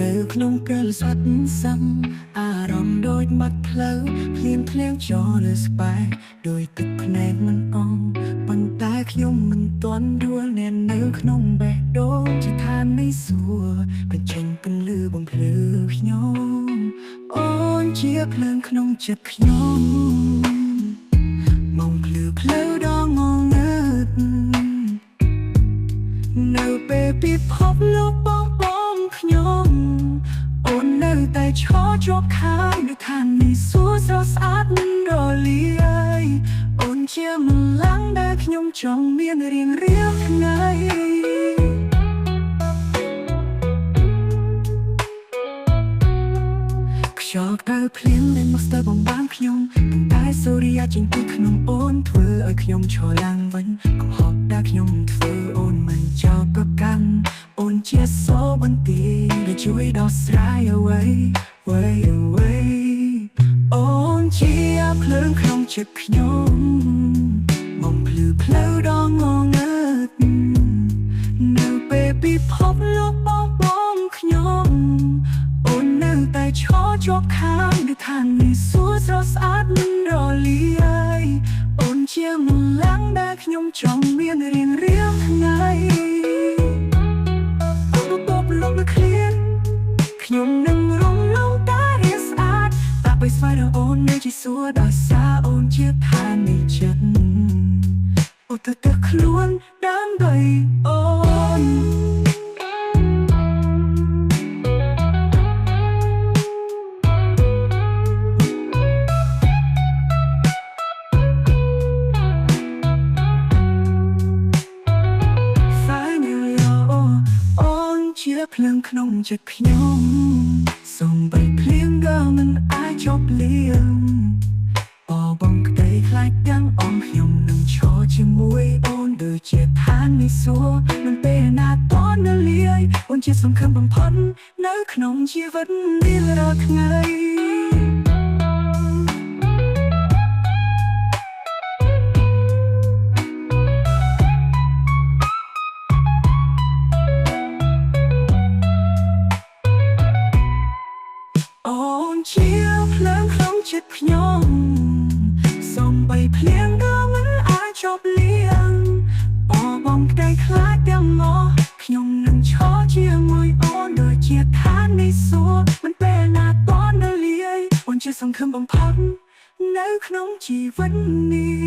នៅក្នុងពេលស្អិតសាំអារម្មណ៍ដូចបាត់ផ្លូវភ្លៀងភ្លៀងចូលលើស្បែកដោយទឹកភ្នែកមិនអងប៉ុន្តែខ្ញុំមិនទាន់ដួលអ្នកនៅក្នុងបេះដូងជាឋាននៃសួគ៌បញ្ចេញពន្លឺបំភ្លឺខ្ញុំអូនជាភ្លើងក្នុងចិត្តខ្ញុំមកភ្លឺផ្លូវដ៏ងងឹតនៅពេលពិភពលោកបងខ្ញុំអូននៅតែឈរជាប់ខាងនៅឋាននៃសួគ៌ស្រស់ស្អាតមិនរលាយអូនជាម្លាំងដែលខ្ញុំចង់មានរៀងរាល់ថ្ងៃខ្យល់ក្តៅភ្លៀងដែលមកស្ទើរបំបានខ្ញុំប៉ុន្តែសូរិយាចេញពីក្នុងអូនធ្វើឲ្យខ្ញុំឈរឡើងវិញកំហុសដែលខ្ញុំធ្វើអូនមិនចោលប្រកាន់អូនជាសោបន្ទាយដែលជួយដោះស្រាយអ្វីអូនជាភ្លើងក្នុងចិត្តខ្ញុំមកភ្លឺផ្លូវដ៏ងងឹតនៅពេលពិភពលោកបងខ្ញុំអូននៅតែឈរជាប់ខាងនៅឋាននៃសួគ៌ស្រស់ស្អាតមិនរលាយអូនជាម្លាំងដែលខ្ញុំចង់មានរៀងរាល់ថ្ងៃខ្ញុំនឹងរំលងតែរៀងស្អាតតាក់បីស្វែងរកអូននៅជាសួរដោយសារអូនជាឋាននៃចិត្តអូនទៅខ្លួនដើម្បីអូនជាភ្លើងក្នុងចិត្តខ្ញុំសូម្បីភ្លៀងក៏មិនអាចជប់លៀងបងក្តីខ្លាចទាំងអស់ខ្ញុំនឹងឈរជាមួយអូនដូចជាឋាននៃសួគ៌មិនពេលណាតនលាយអូនជាសង្ឃឹមបំផុតនៅក្នុងជីវិតនេះរាល់ថ្ងៃជាភ្លើងក្នុងចិត្តខ្ញុំសូម្បីភ្លៀងក៏មិនអាចជប់លៀងបងក្តីខ្លាចទាំងអស់ខ្ញុំនឹងឈរជាមួយអូនដូចជាឋាននៃសួគ៌មិនពេលណាតនលាយអូនជាសង្ឃឹមបំផុតនៅក្នុងជីវិតនេះ